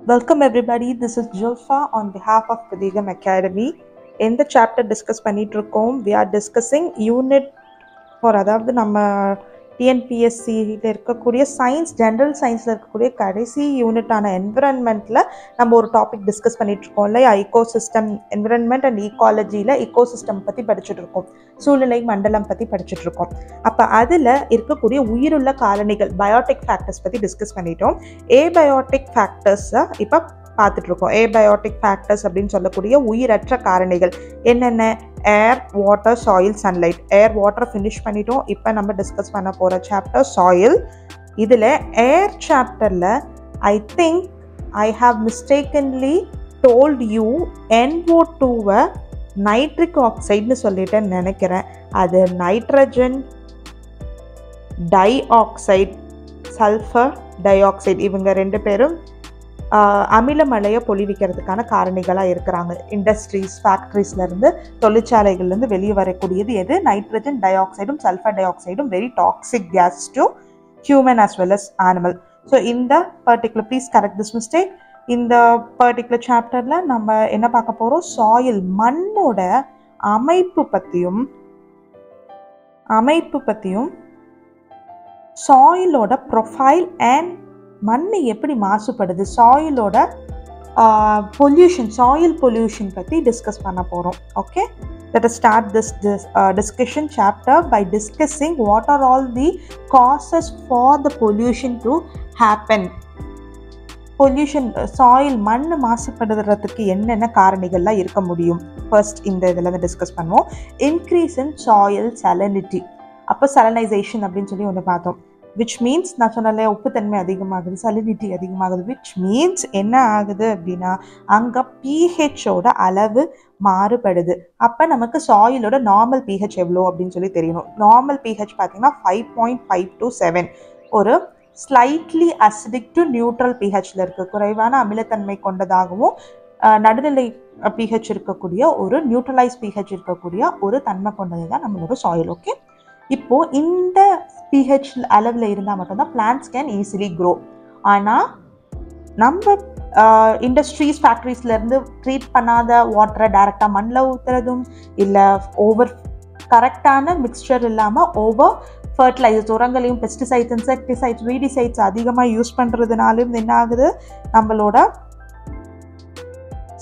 Welcome everybody, this is Julfa on behalf of Pradigam Academy. In the chapter discuss பண்ணிட்டு இருக்கோம், we are discussing unit for அதாவது நம்ம டிஎன்பிஎஸ்சியில் இருக்கக்கூடிய science general சயின்ஸில் இருக்கக்கூடிய கடைசி யூனிட்டான என்விரான்மெண்ட்டில் நம்ம ஒரு டாபிக் டிஸ்கஸ் பண்ணிட்டு இருக்கோம் இல்லையா? ஈகோசிஸ்டம், என்விரான்மெண்ட் அண்ட் ஈகாலஜியில் ஈகோசிஸ்டம் பற்றி படிச்சுட்டு இருக்கோம், சூழ்நிலை மண்டலம் பற்றி படிச்சுட்டு இருக்கோம். அப்போ அதில் இருக்கக்கூடிய உயிருள்ள காரணிகள் பயோட்டிக் ஃபேக்டர்ஸ் பற்றி டிஸ்கஸ் பண்ணிட்டோம். ஏபயோட்டிக் ஃபேக்டர்ஸை இப்போ பார்த்துட்டு இருக்கோம். ஏபயோட்டிக் ஃபேக்டர்ஸ் அப்படின்னு சொல்லக்கூடிய உயிரற்ற காரணிகள் என்னென்ன? ஏர், வாட்டர், சாயில், சன்லைட். ஏர், வாட்டர் ஃபினிஷ் பண்ணிட்டோம். இப்போ நம்ம டிஸ்கஸ் பண்ண போகிற சாப்டர் சாயில். இதில் ஏர் சாப்டரில் I think I have mistakenly told you NO2-வை நைட்ரிக் ஆக்சைடுன்னு சொல்லிட்டேன்னு நினைக்கிறேன். அது nitrogen dioxide, sulphur dioxide. இவங்க ரெண்டு பேரும் அமில மழையை பொழிவிக்கிறதுக்கான காரணிகளாக இருக்கிறாங்க. இண்டஸ்ட்ரீஸ், ஃபேக்ட்ரிஸ்லேருந்து, தொழிற்சாலைகள்லேருந்து வெளியே வரக்கூடியது எது? நைட்ரஜன் டை ஆக்சைடும் சல்ஃபர் டை ஆக்சைடும் very toxic gas to human as well as animal. So இந்த particular, please correct this mistake. இந்த பர்டிகுலர் சாப்டரில் நம்ம என்ன பார்க்க போகிறோம்? சாயில், மண்ணோட அமைப்பு பற்றியும் சாயிலோட ப்ரொஃபைல் அண்ட் மண் எப்படி மாசுபடுது, சாயிலோட பொல்யூஷன், சாயில் பொல்யூஷன் பற்றி டிஸ்கஸ் பண்ண போகிறோம். Okay, let us start this discussion chapter by discussing what are all the causes for the pollution to happen. Pollution, soil, மண் மாசுபடுறதுக்கு என்னென்ன காரணிகள்லாம் இருக்க முடியும்? ஃபர்ஸ்ட் இந்த இதில் டிஸ்கஸ் பண்ணுவோம். Increase in soil salinity. அப்போ சலனைசேஷன் அப்படின்னு சொல்லி ஒன்று பார்த்தோம். விச் மீன்ஸ், நான் சொன்னாலே உப்புத்தன்மை அதிகமாகுது, salinity அதிகமாகுது. விச் மீன்ஸ் என்ன ஆகுது அப்படின்னா அங்கே pHோட அளவு மாறுபடுது. அப்போ நமக்கு சாயிலோட நார்மல் pH எவ்வளோ அப்படின்னு சொல்லி தெரியணும். நார்மல் pH பார்த்தீங்கன்னா 5.5 to 7. ஒரு ஸ்லைட்லி அசிடிக் டு நியூட்ரல் pHல இருக்குது. குறைவான அமிலத்தன்மை கொண்டதாகவும் நடுநிலை pH இருக்கக்கூடிய ஒரு நியூட்ரலைஸ் pH இருக்கக்கூடிய ஒரு தன்மை கொண்டது தான் நம்மளோட சாயில். ஓகே, இப்போ இந்த pH அளவில் இருந்தால் மட்டும்தான் பிளான்ட்ஸ் கேன் ஈஸிலி க்ரோ. ஆனால் நம்ம இண்டஸ்ட்ரீஸ், ஃபேக்ட்ரிஸ்லேருந்து ட்ரீட் பண்ணாத வாட்டரை டைரெக்டாக மண்ணில் ஊற்றுறதும், இல்லை ஓவர் கரெக்டான மிக்சர் இல்லாமல் ஓவர் ஃபர்டிலைசர்ஸ், உரங்களையும் பெஸ்டிசைட்ஸ், இன்செக்டிசைட்ஸ், வீடிசைட்ஸ் அதிகமாக யூஸ் பண்ணுறதுனாலும் என்ன ஆகுது? நம்மளோட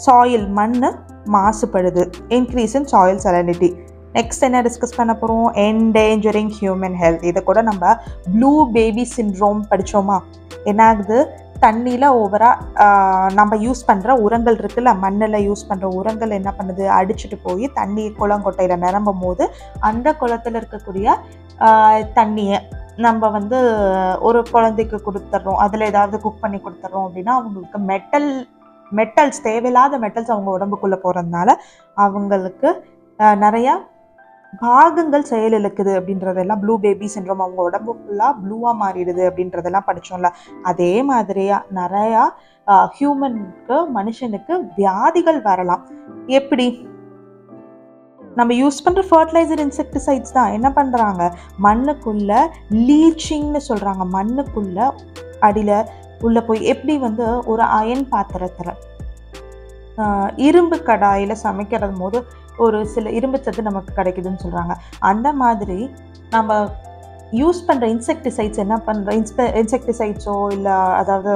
சாயில், மண் மாசுபடுது. Increase in soil salinity. Next என்ன டிஸ்கஸ் பண்ண போகிறோம்? Endangering human health. இதை கூட நம்ம ப்ளூ பேபி சிண்ட்ரோம் படித்தோமா? என்ன ஆகுது? தண்ணியில் ஓவராக நம்ம யூஸ் பண்ணுற உரங்கள் இருக்குல்ல, மண்ணில் யூஸ் பண்ணுற உரங்கள் என்ன பண்ணுது? அடிச்சுட்டு போய் தண்ணி குளங்கொட்டையில் நிரம்பும் போது அந்த குளத்தில் இருக்கக்கூடிய தண்ணியை நம்ம ஒரு குழந்தைக்கு கொடுத்துட்றோம், அதில் ஏதாவது குக் பண்ணி கொடுத்துட்றோம் அப்படின்னா அவங்களுக்கு மெட்டல்ஸ், தேவையில்லாத மெட்டல்ஸ் அவங்க உடம்புக்குள்ளே போகிறதுனால அவங்களுக்கு நிறையா பாகங்கள் செயலிழக்குது அப்படின்றதெல்லாம் ப்ளூ பேபி சிண்ட்ரோம். அவங்க உடம்பு ஃபுல்லாக ப்ளூவாக மாறிடுது அப்படின்றதெல்லாம் படித்தோம்ல. அதே மாதிரியா நிறையா மனுஷனுக்கு வியாதிகள் வரலாம். எப்படி? நம்ம யூஸ் பண்ணுற ஃபர்டிலைசர், இன்செக்டிசைட்ஸ் தான் என்ன பண்ணுறாங்க? மண்ணுக்குள்ளே லீச்சிங்னு சொல்கிறாங்க. மண்ணுக்குள்ளே அடியில் உள்ளே போய் எப்படி ஒரு அயன் பாத்திரத்தில், இரும்பு கடாயில் சமைக்கிறது போது ஒரு சில இரும்பு சத்து நமக்கு கிடைக்குதுன்னு சொல்கிறாங்க. அந்த மாதிரி நம்ம யூஸ் பண்ணுற இன்செக்டிசைட்ஸ் என்ன பண்ணுற இன்செக்டிசைட்ஸோ இல்லை அதாவது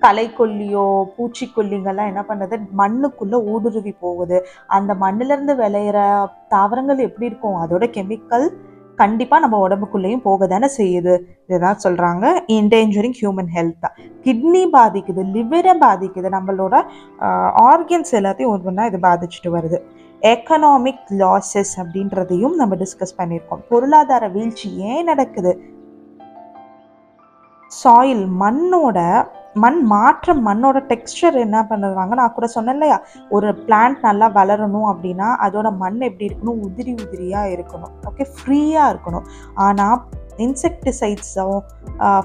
களைக்கொல்லியோ பூச்சிக்கொல்லிங்கெல்லாம் என்ன பண்ணுறது? மண்ணுக்குள்ளே ஊடுருவி போகுது. அந்த மண்ணிலேருந்து விளையிற தாவரங்கள் எப்படி இருக்கும்? அதோட கெமிக்கல் கண்டிப்பாக நம்ம உடம்புக்குள்ளேயும் போக தானே செய்யுது. இதுதான் சொல்கிறாங்க என்டேஞ்சரிங் ஹியூமன் ஹெல்த். கிட்னி பாதிக்குது, லிவரை பாதிக்குது, நம்மளோட ஆர்கன்ஸ் எல்லாத்தையும் ஒவ்வொன்றா இது பாதிச்சுட்டு வருது. எக்கனாமிக் லாஸஸ் அப்படின்றதையும் நம்ம டிஸ்கஸ் பண்ணியிருக்கோம். பொருளாதார வீழ்ச்சி ஏன் நடக்குது? சாயில், மண் மாற்றம், மண்ணோட டெக்ஸ்சர் என்ன பண்ணுறாங்க? நான் கூட சொன்னேன் இல்லையா, ஒரு பிளான்ட் நல்லா வளரணும் அப்படின்னா அதோட மண் எப்படி இருக்கணும்? உதிரியாக இருக்கணும். ஓகே, ஃப்ரீயாக இருக்கணும். ஆனால் இன்செக்டிசைட்ஸோ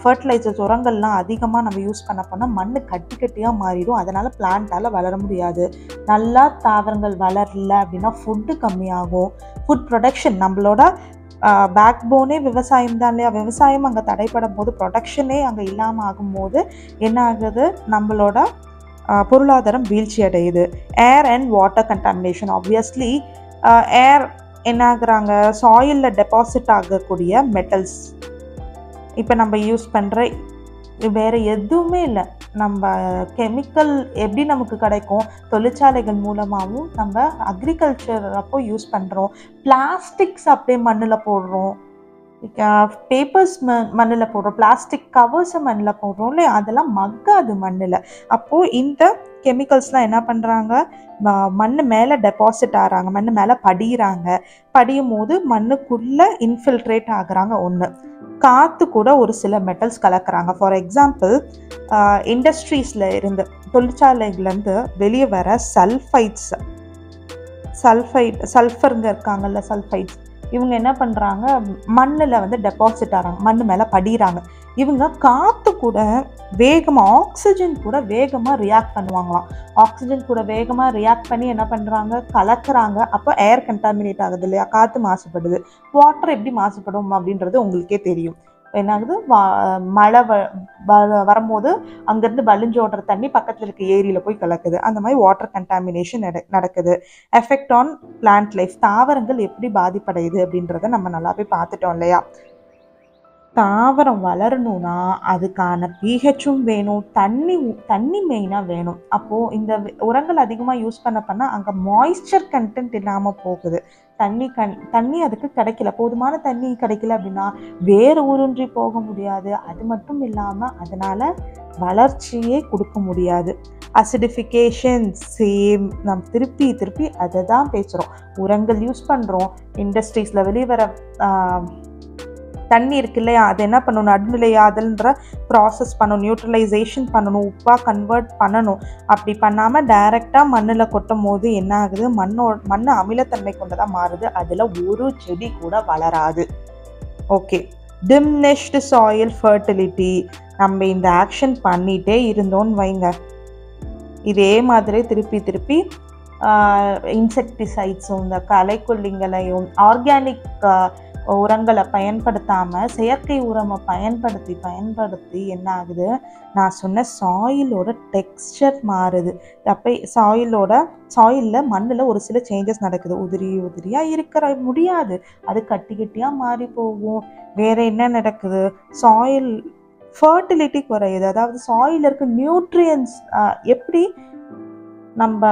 ஃபர்டிலைசர்ஸ், உரங்கள்லாம் அதிகமாக நம்ம யூஸ் பண்ண போனால் மண் கட்டியாக மாறிடும். அதனால் பிளான்ட்டால் வளர முடியாது. நல்லா தாவரங்கள் வளரல அப்படின்னா ஃபுட்டு கம்மியாகும். ஃபுட் ப்ரொடக்ஷன், நம்மளோட பேக் போனே விவசாயம் தான் இல்லையா. விவசாயம் அங்கே தடைப்படும் போது, ப்ரொடக்ஷனே அங்கே இல்லாமல் ஆகும்போது என்ன ஆகுது, நம்மளோட பொருளாதாரம் வீழ்ச்சி அடையுது. Air and water contamination. Obviously air என்ன ஆகுறாங்க, சாயிலில் டெபாசிட் ஆகக்கூடிய மெட்டல்ஸ், இப்போ நம்ம யூஸ் பண்ணுற வேறு எதுவுமே இல்லை, நம்ம கெமிக்கல் எப்படி நமக்கு கிடைக்கும், தொழிற்சாலைகள் மூலமாகவும் நம்ம அக்ரிகல்ச்சர் அப்போ யூஸ் பண்ணுறோம். பிளாஸ்டிக்ஸ் அப்படியே மண்ணில் போடுறோம், பேப்பர்ஸ் மண்ணில் போடுறோம், பிளாஸ்டிக் கவர்ஸை மண்ணில் போடுறோம் இல்லையா, அதெல்லாம் மக்காது மண்ணில். அப்போது இந்த கெமிக்கல்ஸ்லாம் என்ன பண்ணுறாங்க, மண் மேலே டெபாசிட் ஆகிறாங்க, மண் மேலே படியும் போது மண்ணுக்குள்ளே இன்ஃபில்ட்ரேட் ஆகுறாங்க. ஒன்று, காற்று கூட ஒரு சில மெட்டல்ஸ் கலக்கிறாங்க. ஃபார் எக்ஸாம்பிள், இண்டஸ்ட்ரீஸில் இருந்து, தொழிற்சாலைகள்லேருந்து வெளியே வர சல்ஃபருங்க இருக்காங்கல்ல, சல்ஃபைட்ஸ், இவங்க என்ன பண்ணுறாங்க, மண்ணில் வந்து டெபாசிட் ஆகிறாங்க, மண் மேலே படிகிறாங்க. இவங்க காற்று கூட வேகமாக, ஆக்சிஜன் கூட வேகமாக ரியாக்ட் பண்ணுவாங்களாம். ஆக்சிஜன் கூட வேகமாக ரியாக்ட் பண்ணி என்ன பண்ணுறாங்க, கலக்கிறாங்க. அப்போ ஏர் கண்டாமினேட் ஆகுது இல்லையா, காற்று மாசுபடுது. வாட்டர் எப்படி மாசுபடும் அப்படின்றது உங்களுக்கே தெரியும். என்னாகுது, மழை வரும்போது அங்கேருந்து வலிஞ்சு ஓடுற தண்ணி பக்கத்தில் இருக்க ஏரியில் போய் கலக்குது. அந்த மாதிரி வாட்டர் கண்டாமினேஷன் நடக்குது. எஃபெக்ட் ஆன் பிளான்ட் லைஃப், தாவரங்கள் எப்படி பாதிப்படையுது அப்படின்றத நம்ம நல்லாவே பார்த்துட்டோம் இல்லையா. தாவரம் வளரணும்னா அதுக்கான பிஹெச்சும் வேணும், தண்ணி மெயினாக வேணும். அப்போது இந்த உரங்கள் அதிகமாக யூஸ் பண்ண அங்கே மாய்ஸ்சர் கண்டென்ட் இல்லாமல் போகுது. தண்ணி அதுக்கு கிடைக்கல, போதுமான தண்ணி கிடைக்கல அப்படின்னா வேறு ஊருன்றி போக முடியாது. அது மட்டும் இல்லாமல் அதனால் வளர்ச்சியே கொடுக்க முடியாது. அசிடிஃபிகேஷன் சேம், நம்ம திருப்பி அதை தான் பேசுகிறோம். உரங்கள் யூஸ் பண்ணுறோம், இண்டஸ்ட்ரீஸில் வெளிவர தண்ணி இருக்கு இல்லையா, அது என்ன பண்ணணும், நடுநிலையாதல்ன்ற ப்ராசஸ் பண்ணணும், நியூட்ரலைசேஷன் பண்ணணும், உப்பாக கன்வெர்ட் பண்ணணும். அப்படி பண்ணாமல் டைரெக்டாக மண்ணில் கொட்டும் போது என்ன ஆகுது, மண் அமிலத்தன்மை கொண்டதாக மாறுது. அதில் ஒரு செடி கூட வளராது. Okay, diminished soil fertility. நம்ம இந்த ஆக்ஷன் பண்ணிகிட்டே இருந்தோன்னு வைங்க, இதே மாதிரி திருப்பி இன்செக்டிசைட்ஸும் இந்த களைக்கொல்லிங்களையும் ஆர்கானிக் உரங்களை பயன்படுத்தாமல் செயற்கை உரமை பயன்படுத்தி என்ன ஆகுது, நான் சொன்ன சாயிலோட டெக்ஸ்சர் மாறுது. அப்போ சாயிலில் மண்ணில் ஒரு சில சேஞ்சஸ் நடக்குது. உதிரியாக இருக்கிற முடியாது, அது கட்டியாக மாறி போகும். வேறு என்ன நடக்குது, சாயில் ஃபர்டிலிட்டி குறையுது. அதாவது சாயில் இருக்க நியூட்ரியன்ஸ், எப்படி நம்ம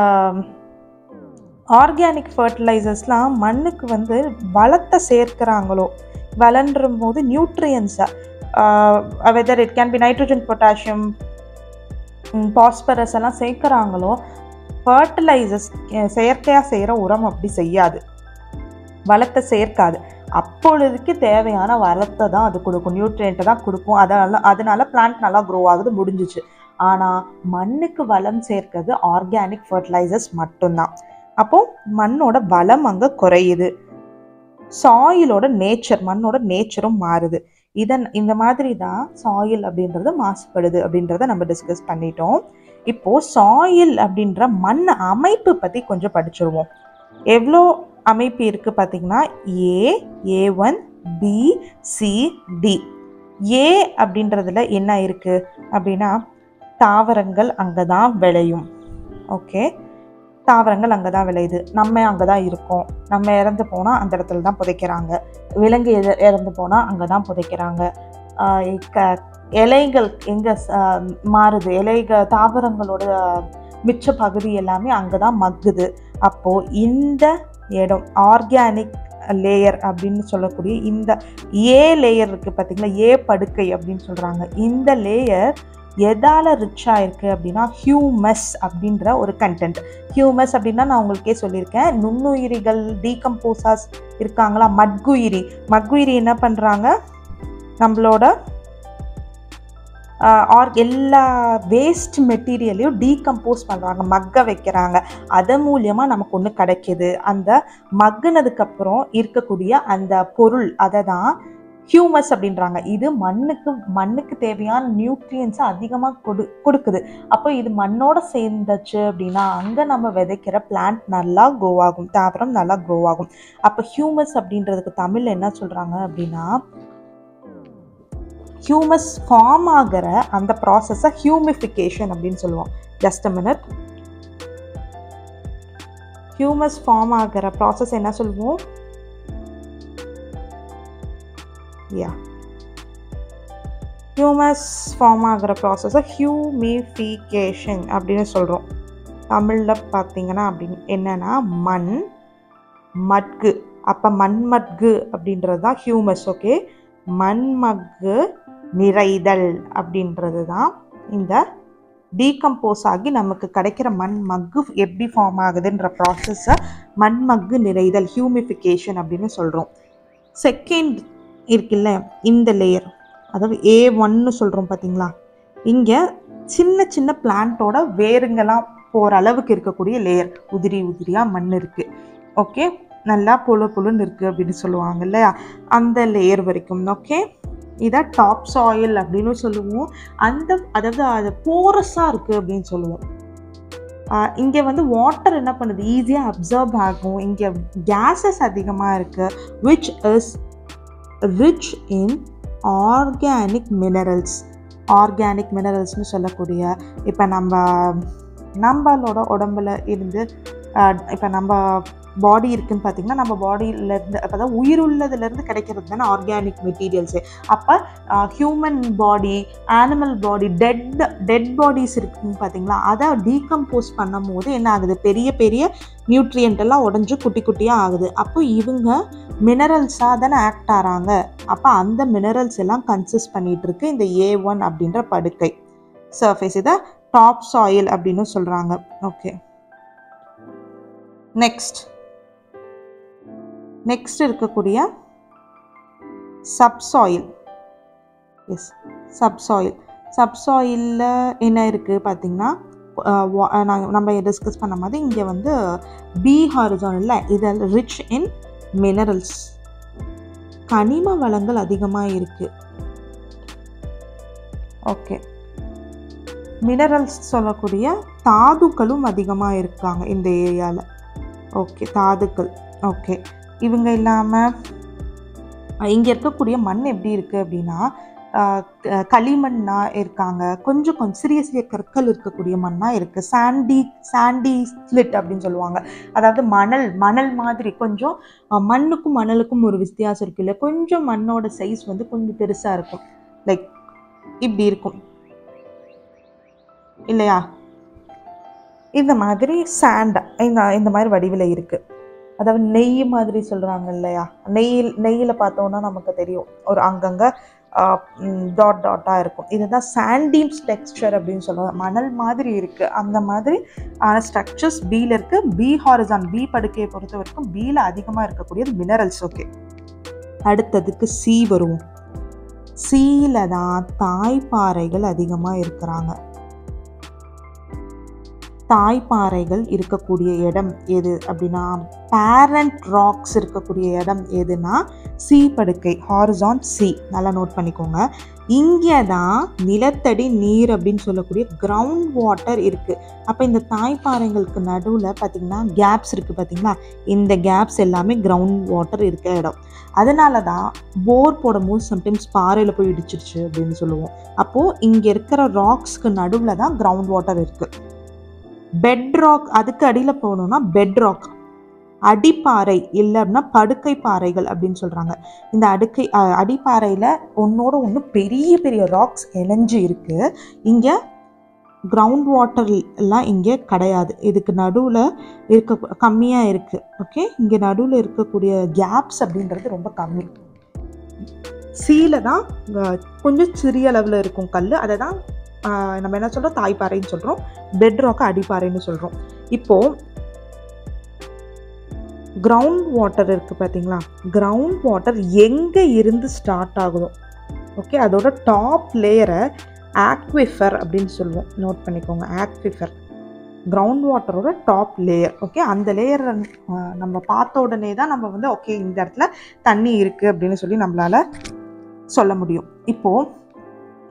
ஆர்கானிக் ஃபர்டிலைசர்ஸ்லாம் மண்ணுக்கு வந்து வளத்தை சேர்க்கிறாங்களோ, வளரும் போது நியூட்ரியன்ஸை, whether it can be nitrogen, potassium, phosphorus எல்லாம் சேர்க்குறாங்களோ, ஃபர்டிலைசர்ஸ் செயற்கையாக செய்கிற உரம் அப்படி செய்யாது, வளத்தை சேர்க்காது. அப்பொழுதுக்கு தேவையான வளத்தை தான் அது கொடுக்கும், நியூட்ரியண்ட்டை தான் கொடுக்கும். அதனால பிளான்ட் நல்லா க்ரோ ஆகுது, முடிஞ்சிச்சு. ஆனால் மண்ணுக்கு வளம் சேர்க்கிறது ஆர்கானிக் ஃபர்டிலைசர்ஸ் மட்டும்தான். அப்போது மண்ணோட வளம் அங்கே குறையுது, சாயிலோட நேச்சர், மண்ணோட நேச்சரும் மாறுது. இந்த மாதிரி தான் சாயில் அப்படின்றது மாசுபடுது அப்படின்றத நம்ம டிஸ்கஸ் பண்ணிட்டோம். இப்போது சாயில் அப்படின்ற மண் அமைப்பு பற்றி கொஞ்சம் படிச்சிருவோம். எவ்வளோ அமைப்பு இருக்குது பார்த்தீங்கன்னா, A1 B C D. ஏ அப்படின்றதுல என்ன இருக்குது அப்படின்னா, தாவரங்கள் அங்கே தான் விளையும். ஓகே, தாவரங்கள் அங்கே தான் விளையுது, நம்ம அங்கே தான் இருக்கோம். நம்ம இறந்து போனால் அந்த இடத்துல தான் புதைக்கிறாங்க, விலங்கு இறந்து போனால் அங்கே தான் புதைக்கிறாங்க. இலைகள் எங்கே மாறுது, தாவரங்களோட மிச்ச பகுதி எல்லாமே அங்கே தான் மக்குது. அப்போது இந்த இடம் ஆர்கானிக் லேயர் அப்படின்னு சொல்லக்கூடிய இந்த ஏ லேயர் இருக்குது பார்த்தீங்களா, ஏ படுக்கை அப்படின்னு சொல்கிறாங்க. இந்த லேயர் எதால் ரிச் ஆயிருக்கு அப்படின்னா ஹியூமஸ் அப்படின்ற ஒரு கண்டென்ட். ஹியூமஸ் அப்படின்னா நான் உங்களுக்கே சொல்லியிருக்கேன், நுண்ணுயிரிகள் டீகம்போசர்ஸ் இருக்காங்களா, மட்குயிரி என்ன பண்ணுறாங்க, நம்மளோட எல்லா வேஸ்ட் மெட்டீரியலையும் டீகம்போஸ் பண்ணுறாங்க, மக்க வைக்கிறாங்க. அதன் மூலியமாக நமக்கு ஒன்று கிடைக்கிது. அந்த மக்குனதுக்கப்புறம் இருக்கக்கூடிய அந்த பொருள், அதை தான் ஹியூமஸ் அப்படின்றாங்க. இது மண்ணுக்கு தேவையான நியூட்ரியன்ஸை அதிகமாக கொடுக்குது. அப்போ இது மண்ணோட சேர்ந்துச்சு அப்படின்னா அங்கே நம்ம விதைக்கிற பிளான்ட் நல்லா க்ரோ ஆகும், தாவரம் நல்லா க்ரோ ஆகும். அப்போ ஹியூமஸ் அப்படின்றதுக்கு தமிழில் என்ன சொல்கிறாங்க அப்படின்னா, ஹியூமஸ் ஃபார்ம் ஆகிற அந்த ப்ராசஸை ஹியூமிஃபிகேஷன் அப்படின்னு சொல்லுவோம். Just a minute. Humus form ஆகிற ப்ராசஸ் என்ன சொல்லுவோம்? ஹியூமஸ் ஃபார்ம் ஆகிற ப்ராசஸை ஹியூமிஃபிகேஷன் அப்படின்னு சொல்கிறோம். தமிழில் பார்த்தீங்கன்னா அப்படின்னு என்னன்னா மண் மட்கு. அப்போ மண்மட்கு அப்படின்றது தான் ஹியூமஸ். ஓகே, மண்மட்கு நிறைதல் அப்படின்றது தான் இந்த டீகம்போஸ் ஆகி நமக்கு கிடைக்கிற மண்மக்கு எப்படி ஃபார்ம் ஆகுதுன்ற ப்ராசஸை மண்மக்கு நிறைதல், ஹியூமிஃபிகேஷன் அப்படின்னு சொல்கிறோம். செகண்ட் இருக்குல்ல இந்த லேயர், அதாவது A1 சொல்கிறோம் பார்த்தீங்களா, இங்கே சின்ன சின்ன பிளான்ட்டோட வேருங்கெல்லாம் போகிற அளவுக்கு இருக்கக்கூடிய லேயர், உதிரியாக மண் இருக்குது. ஓகே, நல்லா புழுன்னு இருக்குது அப்படின்னு சொல்லுவாங்க இல்லையா, அந்த லேயர் வரைக்கும். ஓகே, இதை டாப் சாயில் அப்படின்னு சொல்லுவோம். அதாவது அது போரஸாக இருக்குது அப்படின்னு சொல்லுவோம். இங்கே வந்து வாட்டர் என்ன பண்ணுது, ஈஸியாக அப்சர்வ் ஆகும். இங்கே கேஸஸ் அதிகமாக இருக்குது, which is rich in organic minerals. Organic மினரல்ஸ்னு சொல்லக்கூடிய, இப்போ நம்மளோட உடம்புல இருந்து இப்போ நம்ம பாடி இருக்குதுன்னு பார்த்தீங்கன்னா, நம்ம பாடியிலேருந்து அப்போ தான் உயிர் உள்ளதுலேருந்து கிடைக்கிறது தானே ஆர்கானிக் மெட்டீரியல்ஸு. அப்போ ஹியூமன் பாடி, அனிமல் பாடி, டெட் பாடிஸ் இருக்குதுன்னு பார்த்தீங்களா, அதை டீகம்போஸ் பண்ணும் போது என்ன ஆகுது, பெரிய பெரிய நியூட்ரியன்ட் எல்லாம் உடஞ்சி குட்டி குட்டியாக ஆகுது. அப்போ இவங்க மினரல்ஸாக தானே ஆக்ட் ஆகிறாங்க. அப்போ அந்த மினரல்ஸ் எல்லாம் கன்சிஸ்ட் பண்ணிகிட்டு இருக்கு இந்த A1 அப்படின்ற படுக்கை சர்ஃபேஸ். இதை டாப் சாயில் அப்படின்னு சொல்கிறாங்க. ஓகே, நெக்ஸ்ட் இருக்கக்கூடிய சப்சாயில். எஸ், சப்சாயிலில் என்ன இருக்குது பார்த்தீங்கன்னா, நம்ம டிஸ்கஸ் பண்ண மாதிரி இங்கே வந்து பி ஹாரிசான் இல்லை, இதில் ரிச் இன் மினரல்ஸ், கனிம வளங்கள் அதிகமாக இருக்குது. ஓகே, மினரல்ஸ் சொல்லக்கூடிய தாதுக்களும் அதிகமாக இருக்காங்க இந்த ஏரியாவில். ஓகே, தாதுக்கள். ஓகே, இவங்க இல்லாமல் இங்கே இருக்கக்கூடிய மண் எப்படி இருக்குது அப்படின்னா, களிமண்ணாக இருக்காங்க, கொஞ்சம் சிறிய கற்கள் இருக்கக்கூடிய மண்ணாக இருக்குது. சாண்டி ஸ்லிட் அப்படின்னு சொல்லுவாங்க. அதாவது மணல் மாதிரி கொஞ்சம் மண்ணுக்கும் மணலுக்கும் ஒரு வித்தியாசம் இருக்குது இல்லை, கொஞ்சம் மண்ணோட சைஸ் வந்து கொஞ்சம் பெருசாக இருக்கும், லைக் இப்படி இருக்கும் இல்லையா. இந்த மாதிரி இந்த மாதிரி வடிவில் இருக்குது. அதாவது நெய் மாதிரி சொல்கிறாங்க இல்லையா, நெய்யில் பார்த்தோன்னா நமக்கு தெரியும் ஒரு அங்கங்கே டாட்டாக இருக்கும். இதுதான் சாண்டீன்ஸ் டெக்ஸ்சர் அப்படின்னு சொல்லுவாங்க. மணல் மாதிரி இருக்குது, அந்த மாதிரி ஸ்ட்ரக்சர்ஸ் பியில் இருக்குது. பி ஹாரிசான், பி படுக்கையை பொறுத்த வரைக்கும் பியில் அதிகமாக இருக்கக்கூடியது மினரல்ஸ். ஓகே, அடுத்ததுக்கு சி வருவோம். சியில தான் தாய்ப்பாறைகள் அதிகமாக இருக்கிறாங்க. தாய்ப்பாறைகள் இருக்கக்கூடிய இடம் எது அப்படின்னா, பேரண்ட் ராக்ஸ் இருக்கக்கூடிய இடம் எதுனா சி படுக்கை, ஹாரிசான் சி. நல்லா நோட் பண்ணிக்கோங்க. இங்கே தான் நிலத்தடி நீர் அப்படின்னு சொல்லக்கூடிய கிரவுண்ட் வாட்டர் இருக்குது. அப்போ இந்த தாய்ப்பாறைகளுக்கு நடுவில் பார்த்திங்கன்னா கேப்ஸ் இருக்குது பார்த்தீங்களா, இந்த கேப்ஸ் எல்லாமே கிரவுண்ட் வாட்டர் இருக்க இடம். அதனால தான் போர் போடும்போது சம்டைம்ஸ் பாறையில் போய் இடிச்சிருச்சு அப்படின்னு சொல்லுவோம். அப்போது இங்கே இருக்கிற ராக்ஸ்க்கு நடுவில் தான் கிரவுண்ட் வாட்டர் இருக்குது. பெட் ராக், அதுக்கு அடியில் போகணுன்னா பெட் ராக், அடிப்பாறை இல்லை அப்படின்னா படுக்கை பாறைகள் அப்படின்னு சொல்கிறாங்க. இந்த அடிப்பாறையில் ஒன்றோட ஒன்று பெரிய பெரிய ராக்ஸ் இணைஞ்சு இருக்குது. இங்கே கிரவுண்ட் வாட்டர் எல்லாம் இங்கே கிடையாது, இதுக்கு நடுவில் கம்மியாக இருக்குது. ஓகே, இங்கே நடுவில் இருக்கக்கூடிய கேப்ஸ் அப்படின்றது ரொம்ப கம்மி. சீல தான் கொஞ்சம் சிறிய அளவில் இருக்கும் கல், அதை தான் நம்ம என்ன சொல்கிறோம், தாய்ப்பாறைன்னு சொல்கிறோம். பெட் ராக்கை அடிப்பாறைன்னு சொல்கிறோம். இப்போது கிரவுண்ட் வாட்டர் இருக்குது பார்த்தீங்களா, கிரவுண்ட் வாட்டர் எங்கே இருந்து ஸ்டார்ட் ஆகுதோ, ஓகே, அதோட டாப் லேயரை ஆக்விஃபர் அப்படின்னு சொல்லுவோம். நோட் பண்ணிக்கோங்க, ஆக்விஃபர் கிரவுண்ட் வாட்டரோட டாப் லேயர். ஓகே, அந்த லேயர் நம்ம பார்த்த உடனே தான் நம்ம வந்து ஓகே இந்த இடத்துல தண்ணி இருக்குது அப்படின்னு சொல்லி நம்மளால் சொல்ல முடியும். இப்போது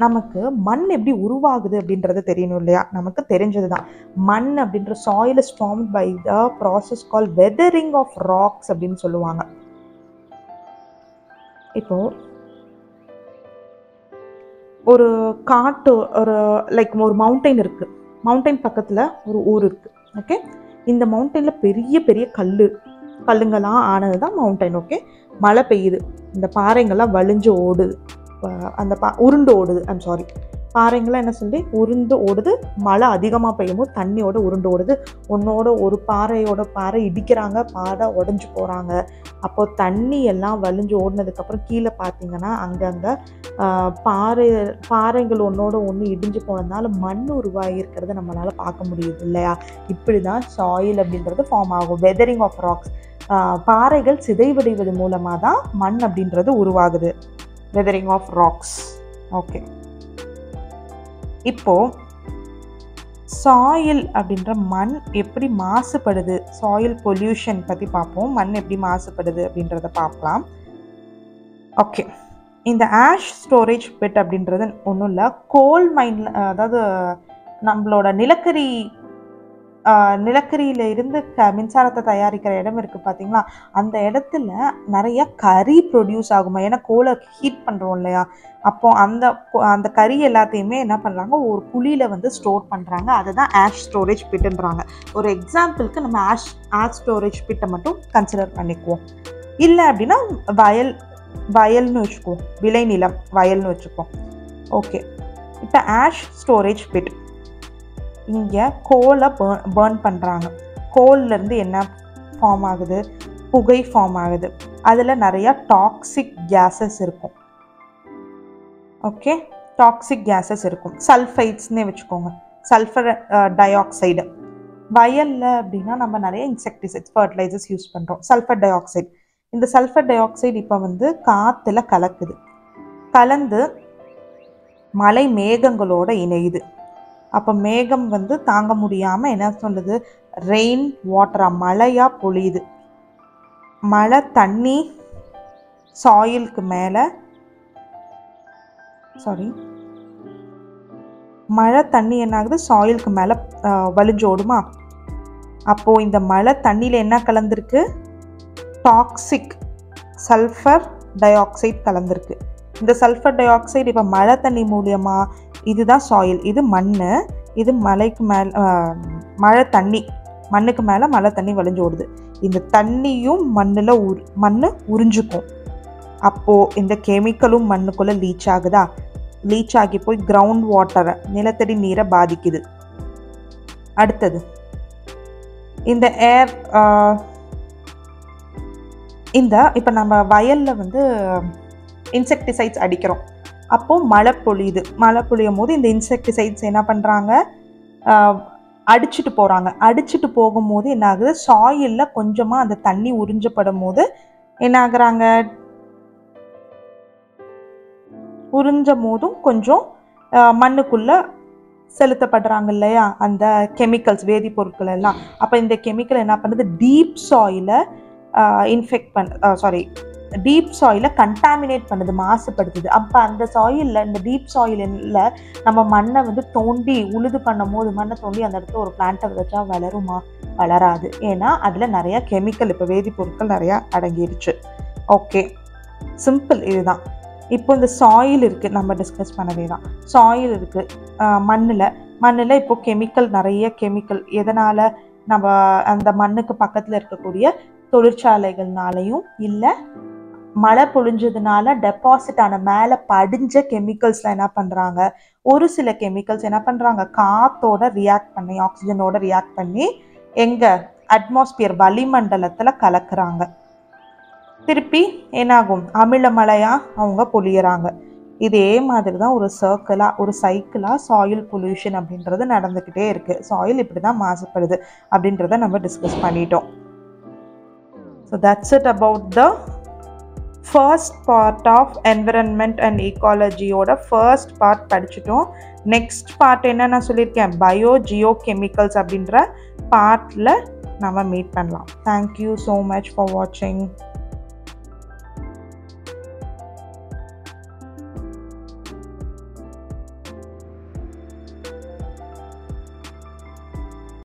நமக்கு மண் எப்படி உருவாகுது அப்படின்றது தெரியணும் இல்லையா? நமக்கு தெரிஞ்சது தான். மண் அப்படின்ற soil is formed by the process call weathering of rocks அப்படின்னு சொல்லுவாங்க. இப்போ ஒரு காட்டு ஒரு லைக் ஒரு மவுண்டைன் இருக்கு. மவுண்டைன் பக்கத்தில் ஒரு ஊர் இருக்கு. ஓகே, இந்த மவுண்டைனில் பெரிய பெரிய கல்லுங்கெல்லாம் ஆனது தான் மவுண்டைன். ஓகே, மழை பெய்யுது, இந்த பாறைங்கள்லாம் வலிஞ்சு ஓடுது, அந்த உருண்டு ஓடுது. பாறைங்கள்லாம் என்ன சொல்லி உருண்டு ஓடுது. மழை அதிகமாக பெய்யும் போது தண்ணியோட உருண்டு ஓடுது. ஒன்னோட ஒரு பாறை இடிக்கிறாங்க, பாறை உடஞ்சி போகிறாங்க. அப்போது தண்ணி எல்லாம் வலிஞ்சு ஓடினதுக்கப்புறம் கீழே பார்த்தீங்கன்னா அங்கங்கே பாறைகள் ஒன்றோட ஒன்று இடிஞ்சு போனதுனால மண் உருவாகி இருக்கிறத நம்மளால் பார்க்க முடியுது இல்லையா? இப்படி தான் சாயில் அப்படின்றது ஃபார்ம் ஆகும். வெதரிங் ஆஃப் ராக்ஸ், பாறைகள் சிதைவடைவது மூலமாக தான் மண் அப்படின்றது உருவாகுது. Weathering of rocks. ஓகே, இப்போ சாயில் அப்படின்ற மண் எப்படி மாசுபடுது, சாயில் பொல்யூஷன் பற்றி பார்ப்போம். மண் எப்படி மாசுபடுது அப்படின்றத பார்க்கலாம். ஓகே, இந்த ஆஷ் ஸ்டோரேஜ் பிட் அப்படின்றது ஒன்றும் இல்லை, கோல் மைனில், அதாவது நம்மளோட நிலக்கரியில இருந்து மின்சாரத்தை தயாரிக்கிற இடம் இருக்குது பார்த்தீங்களா? அந்த இடத்துல நிறைய கரி ப்ரொடியூஸ் ஆகுமா. ஏன்னா கோலை ஹீட் பண்ணுறோம் இல்லையா? அப்போ அந்த கரி எல்லாத்தையுமே என்ன பண்ணுறாங்க, ஒரு குழியில் ஸ்டோர் பண்ணுறாங்க. அதுதான் ஆஷ் ஸ்டோரேஜ் பிட்டுன்றாங்க. ஒரு எக்ஸாம்பிளுக்கு நம்ம ஆஷ் ஸ்டோரேஜ் பிட்டை மட்டும் கன்சிடர் பண்ணிக்குவோம். இல்லை அப்படின்னா வயல்னு வச்சுக்குவோம், விளைநிலம் வயல்னு வச்சுக்குவோம். ஓகே, இப்போ ஆஷ் ஸ்டோரேஜ் பிட், இங்கே கோலை பேர்ன் பண்ணுறாங்க. கோல்லேருந்து என்ன ஃபார்ம் ஆகுது, புகை ஃபார்ம் ஆகுது. அதில் நிறையா டாக்ஸிக் கேஸஸ் இருக்கும். ஓகே, டாக்ஸிக் கேஸஸ் இருக்கும். சல்ஃபைட்ஸ்னே வச்சுக்கோங்க, சல்ஃபர் டை ஆக்சைடு. வயலில் அப்படின்னா நம்ம நிறைய இன்செக்டிசைட்ஸ், ஃபர்டிலைசர்ஸ் யூஸ் பண்ணுறோம். சல்ஃபர் டை ஆக்சைடு, இந்த சல்ஃபர் டை ஆக்சைடு இப்போ காற்றுல கலந்து மழை மேகங்களோட இணையுது. அப்போ மேகம் தாங்க முடியாமல் என்ன சொல்லுது, ரெயின் வாட்டராக மழையாக பொழியுது. மழை தண்ணி சாயிலுக்கு மேலே மழை தண்ணி என்ன ஆகுது, சாயிலுக்கு மேலே வலிஞ்சு ஓடுமா. அப்போது இந்த மழை தண்ணியில் என்ன கலந்துருக்கு, டாக்ஸிக் சல்ஃபர் டை ஆக்சைடு கலந்துருக்கு. இந்த சல்ஃபர் டை ஆக்சைடு இப்போ மழை தண்ணி மூலியமாக, இதுதான் சாயில், இது மண், இது மலைக்கு மேலே மண்ணுக்கு மேலே மழை தண்ணி வலிஞ்சு ஓடுது. இந்த தண்ணியும் மண் உறிஞ்சிக்கும். அப்போது இந்த கெமிக்கலும் மண்ணுக்குள்ளே லீச் ஆகி போய் கிரவுண்ட் வாட்டரை, நிலத்தடி நீரை பாதிக்குது. அடுத்தது இந்த ஏர், இப்போ நம்ம வயலில் இன்செக்டிசைட்ஸ் அடிக்கிறோம். அப்போது மழை பொழியும் போது இந்த இன்செக்டிசைட்ஸ் என்ன பண்ணுறாங்க, அடிச்சுட்டு போகும்போது என்ன ஆகுது, சாயிலில் கொஞ்சமாக அந்த தண்ணி உறிஞ்சப்படும் போது என்ன ஆகுறாங்க, உறிஞ்சும் போதும் கொஞ்சம் மண்ணுக்குள்ளே செலுத்தப்படுறாங்க இல்லையா அந்த கெமிக்கல்ஸ், வேதிப்பொருட்கள் எல்லாம். அப்போ இந்த கெமிக்கல் என்ன பண்ணுது, டீப் சாயிலை டீப் சாயிலை கண்டாமினேட் பண்ணுது, மாசுபடுத்துது. அப்போ அந்த சாயிலில், இந்த டீப் சாயிலில் நம்ம மண்ணை தோண்டி உழுது பண்ணும் போது, மண்ணை தோண்டி அந்த இடத்துல ஒரு பிளான்ட்டை விதைச்சா வளருமா? வளராது. ஏன்னா அதில் நிறையா கெமிக்கல், இப்போ வேதிப்பொருட்கள் நிறையா அடங்கிடுச்சு. ஓகே, சிம்பிள் இதுதான். இப்போ இந்த சாயில் இருக்குது, நம்ம டிஸ்கஸ் பண்ணவே தான். சாயில் இருக்குது மண்ணில் இப்போது நிறைய கெமிக்கல் எதனால், நம்ம அந்த மண்ணுக்கு பக்கத்தில் இருக்கக்கூடிய தொழிற்சாலைகள்னாலையும் இல்லை மழை பொழிஞ்சதுனால டெபாசிட் ஆன மேலே படிஞ்ச கெமிக்கல்ஸ்லாம் என்ன பண்ணுறாங்க, ஒரு சில கெமிக்கல்ஸ் என்ன பண்ணுறாங்க, காற்றோட ரியாக்ட் பண்ணி, ஆக்சிஜனோட ரியாக்ட் பண்ணி எங்கள் அட்மாஸ்பியர் வளிமண்டலத்தில் கலக்குறாங்க. திருப்பி என்னாகும், அமில மழையாக அவங்க பொழியறாங்க. இதே மாதிரி தான் ஒரு சைக்கிளாக சாயில் பொல்யூஷன் அப்படின்றது நடந்துக்கிட்டே இருக்குது. சாயில் இப்படி தான் மாசுபடுது அப்படின்றத நம்ம டிஸ்கஸ் பண்ணிட்டோம். So that's it about the first part of environment and ஈக்காலஜியோட ஃபர்ஸ்ட் பார்ட் படிச்சுட்டோம். நெக்ஸ்ட் பார்ட் என்ன நான் சொல்லியிருக்கேன், ஜியோ கெமிக்கல்ஸ் அப்படின்ற பார்ட்டில் நம்ம மீட் பண்ணலாம். தேங்க்யூ ஸோ மச் ஃபார் வாட்சிங்.